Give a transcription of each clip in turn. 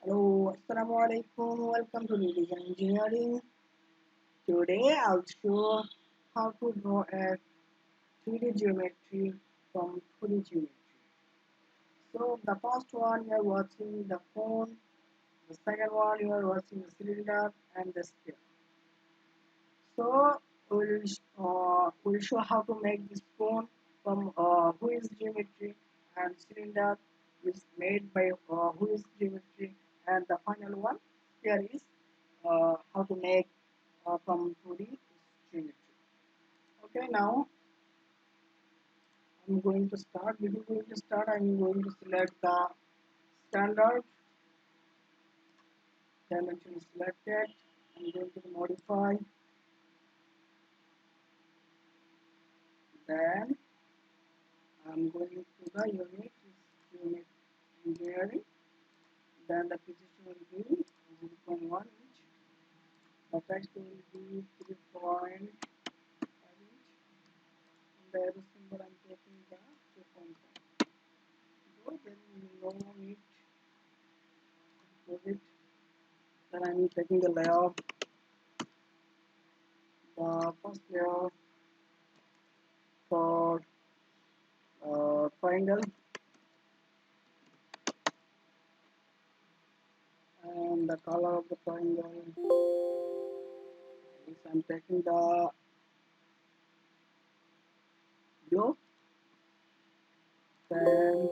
Hello, Assalamu alaikum. Welcome to Redesign Engineering. Today I'll show how to draw a 3D geometry from 2D geometry. So the first one you are watching the cone, the second one you are watching the cylinder and the sphere. So we'll show how to make this cone from who is geometry and cylinder is made by who is geometry, and the final one here is how to make from 2D geometry. Okay, now I'm going to start. Before going to start, I'm going to select the standard dimension is selected. I'm going to modify, then I'm going to the unit engineering. Then the position will be 0.1 inch. The text will be 3.5 inch. And the arrow symbol I'm taking the 2.5. So there is no need to put it. Then I'm taking the layer, the first layer for triangle, and the color of the triangle is I'm taking the blue. Then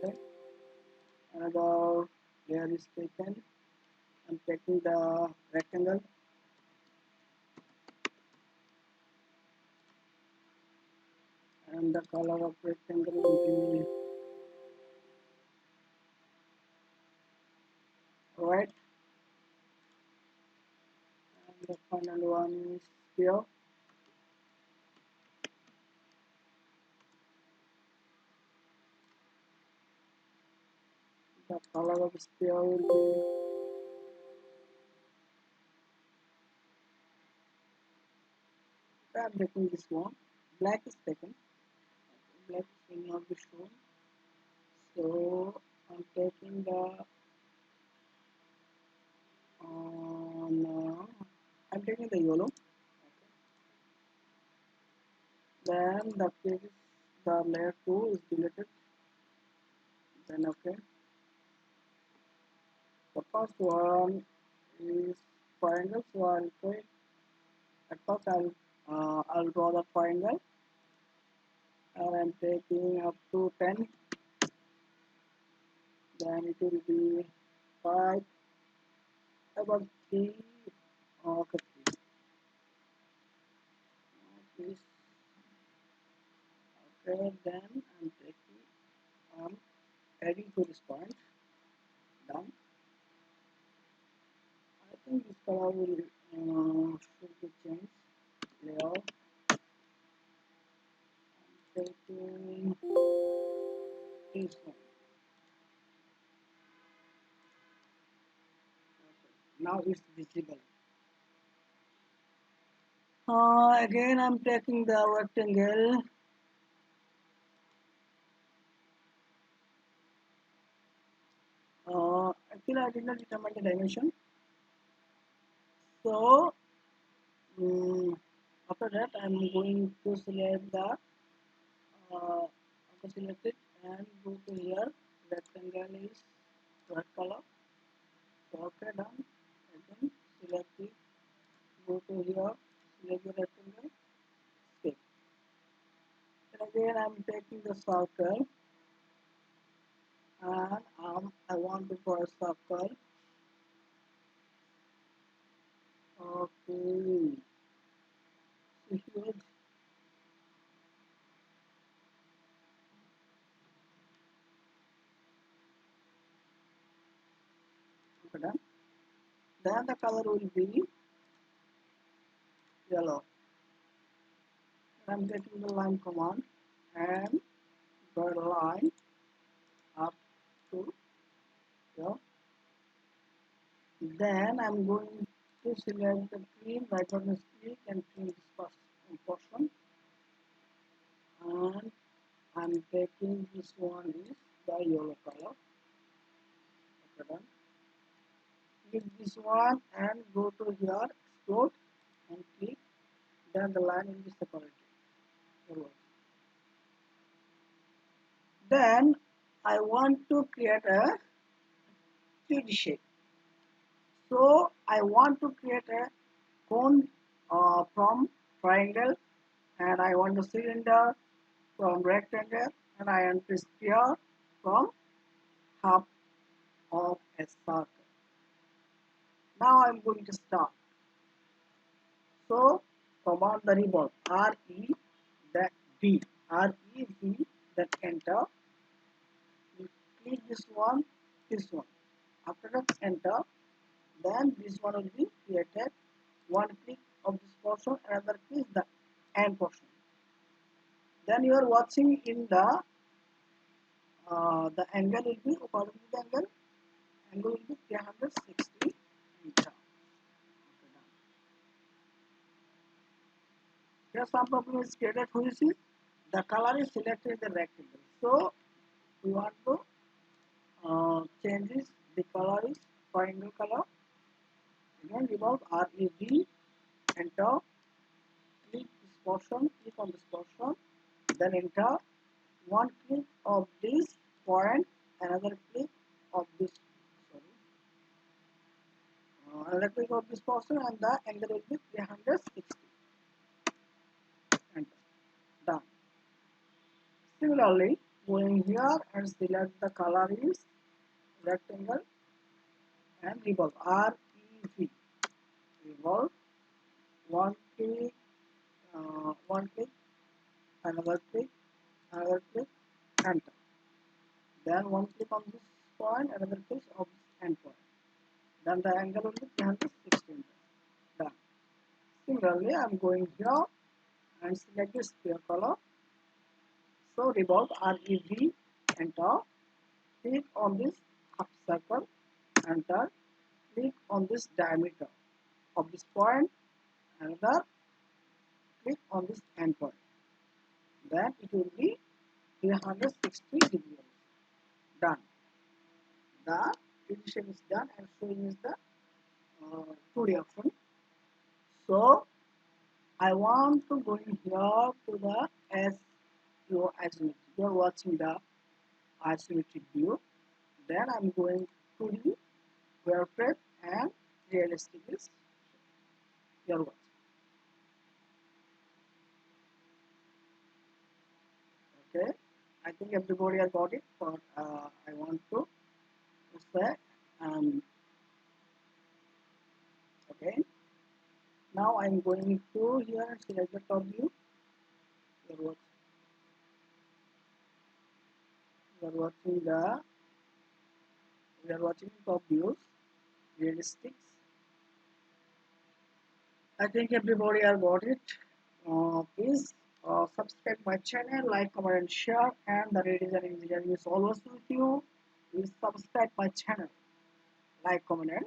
okay, another layer is taken. I'm taking the rectangle, and the color of rectangle will be red, and the final one is sphere. The color of sphere will be, I'm taking this one. Black is taken. Black will not be shown. So I'm taking the no, I'm taking the yellow. Then the layer 2 is deleted. Then okay. The first one is triangle, so I'll try. At first I'll draw the triangle, and I'm taking up to 10. Then it will be 5, about 3, okay, 3. Okay, then I'm adding to this point. Done. I think this color will should be changed. Layout. Taking this one. Okay. Now it's visible. Again, I'm taking the rectangle. Actually, I did not determine the dimension. So after that, I'm going to select the select it and go to here. Rectangle is red color. So okay, done. Again, select it. Go to here. Select the rectangle. Skip. And again, I'm taking the circle, and I want to draw a circle. Okay. So here, okay, done. Then the color will be yellow. I'm taking the line command and draw a line up to here. Then I'm going to select the trim, right button click and trim this first portion. And I'm taking this one is the yellow color. Okay, done. click this one and go to here, explode and click, then the line will be separated. Then I want to create a 3D shape. So I want to create a cone from triangle, and I want a cylinder from rectangle, and I want a sphere from half of a circle. Now I'm going to start. So command the revolve, R-E, then V, R-E-V, then enter. You click this one. After that enter, then this one will be created. One click of this portion, another click the end portion. Then you are watching in the angle will be according to the angle will be 360 meter. Here some problem is created. Who is it? The color is selected in the rectangle. So we want to change this. The color is triangle color. Again revolve, REV, enter. Click this portion. Click on this portion. Then enter. One click of this point, another click of this. Another click of this portion, and the angle will be 360. Enter. Done. Similarly, going here and select the color is rectangle and revolve, REV. Revolve. One click, another click, enter. Then one click on this point, another click of this end point. Then the angle will be 360. Done. Similarly, I am going here and select the sphere color. So revolve, REV, enter. Click on this half circle, enter. Click on this diameter of this point, another click on this end point. Then it will be 360 degrees. Done. The edition is done and showing is the 2D option. So I want to go in here to the SEO isometric. You are watching the isometric view. Then I'm going to the wireframe and realistic is your watch. Okay, I think everybody has got it, but I want to say okay. Now I'm going to here and select the top view. You're watching the we are watching top views, realistics. I think everybody has got it. Please subscribe my channel, like, comment, and share. And the Redesign engineering is always with you. Please subscribe my channel, like, comment, and